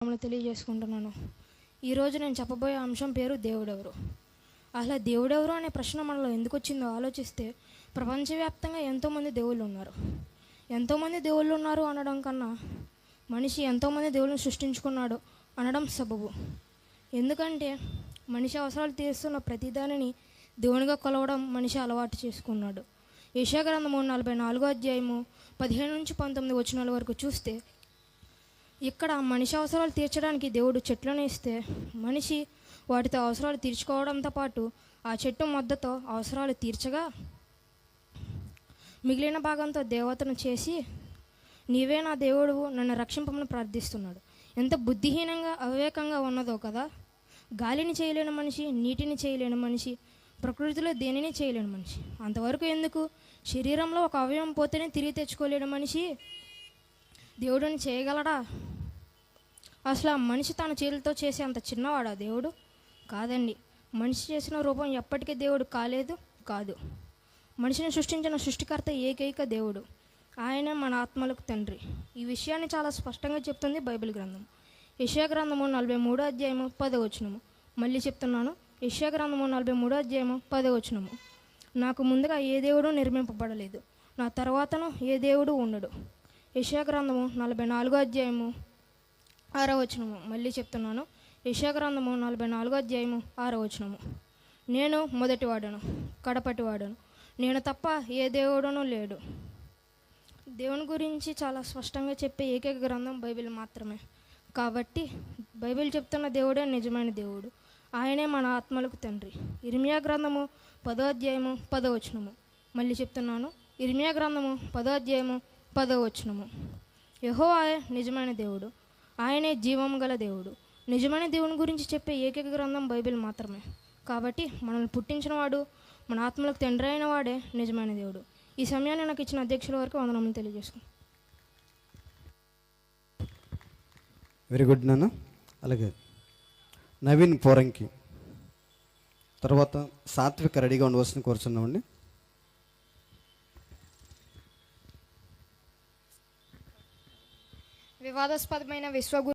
తెలియజేసుకుంటున్నాను. ఈరోజు నేను చెప్పబోయే అంశం పేరు దేవుడెవరు. అసలు దేవుడెవరు అనే ప్రశ్న మనలో ఎందుకు వచ్చిందో ఆలోచిస్తే, ప్రపంచవ్యాప్తంగా ఎంతోమంది దేవుళ్ళు ఉన్నారు. ఎంతోమంది దేవుళ్ళు ఉన్నారు అనడం కన్నా, మనిషి ఎంతోమంది దేవుళ్ళని సృష్టించుకున్నాడు అనడం సబబు. ఎందుకంటే మనిషి అవసరాలు తీరుస్తున్న ప్రతిదానిని దేవునిగా కొలవడం మనిషి అలవాటు చేసుకున్నాడు. యెషయా గ్రంథము 44వ అధ్యాయము 15-19 వచనాల వరకు చూస్తే, ఇక్కడ మనిషి అవసరాలు తీర్చడానికి దేవుడు చెట్లను ఇస్తే, మనిషి వాటితో అవసరాలు తీర్చుకోవడంతో పాటు ఆ చెట్టు మొద్దతో అవసరాలు తీర్చగా మిగిలిన భాగంతో దేవతను చేసి, నీవే నా దేవుడు, నన్ను రక్షింపమని ప్రార్థిస్తున్నాడు. ఎంత బుద్ధిహీనంగా అవివేకంగా ఉన్నదో కదా. గాలిని చేయలేని మనిషి, నీటిని చేయలేని మనిషి, ప్రకృతిలో దేనిని చేయలేని మనిషి. అంతవరకు ఎందుకు, శరీరంలో ఒక అవయవం పోతేనే తిరిగి తెచ్చుకోలేని మనిషి దేవుడిని చేయగలడా? అసలు ఆ మనిషి తన చేతులతో చేసే అంత చిన్నవాడా దేవుడు? కాదండి. మనిషి చేసిన రూపం ఎప్పటికీ దేవుడు కాదు. మనిషిని సృష్టించిన సృష్టికర్త ఏకైక దేవుడు. ఆయనే మన ఆత్మలకు తండ్రి. ఈ విషయాన్ని చాలా స్పష్టంగా చెప్తుంది బైబిల్ గ్రంథం. యెషయా గ్రంథము 43వ అధ్యాయము 10వ వచనము. మళ్ళీ చెప్తున్నాను, యెషయా గ్రంథము 43వ అధ్యాయము 10వ వచనము. నాకు ముందుగా ఏ దేవుడు నిర్మింపబడలేదు, నా తర్వాతను ఏ దేవుడు ఉండడు. యెషయా గ్రంథము 44వ అధ్యాయము 6వ వచనము. మళ్ళీ చెప్తున్నాను, యెషయా గ్రంథము 44వ అధ్యాయము 6వ వచనము. నేను మొదటివాడను, కడపటివాడను, నేను తప్ప ఏ దేవుడునూ లేడు. దేవుని గురించి చాలా స్పష్టంగా చెప్పే ఏకైక గ్రంథం బైబిల్ మాత్రమే. కాబట్టి బైబిల్ చెప్తున్న దేవుడే నిజమైన దేవుడు. ఆయనే మన ఆత్మలకు తండ్రి. ఇర్మియా గ్రంథము 10వ అధ్యాయము 10వ వచనము. మళ్ళీ చెప్తున్నాను, ఇర్మియా గ్రంథము 10వ అధ్యాయము 10వ వచనము. యెహోవాయే నిజమైన దేవుడు, ఆయనే జీవం గల దేవుడు. నిజమైన దేవుని గురించి చెప్పే ఏకైక గ్రంథం బైబిల్ మాత్రమే. కాబట్టి మనల్ని పుట్టించిన వాడు, మన ఆత్మలకు తండ్రి అయిన వాడే నిజమైన దేవుడు. ఈ సమయాన్ని నాకు ఇచ్చిన అధ్యక్షుల వరకు వందనములు తెలియజేసుకున్నాను. వెరీ గుడ్ నాన్న. అలాగే నవీన్ పోరంకి తర్వాత సాత్విక రెడీగా ఉండవలసిన కోరుచున్నామండి. వివాదాస్పదమైన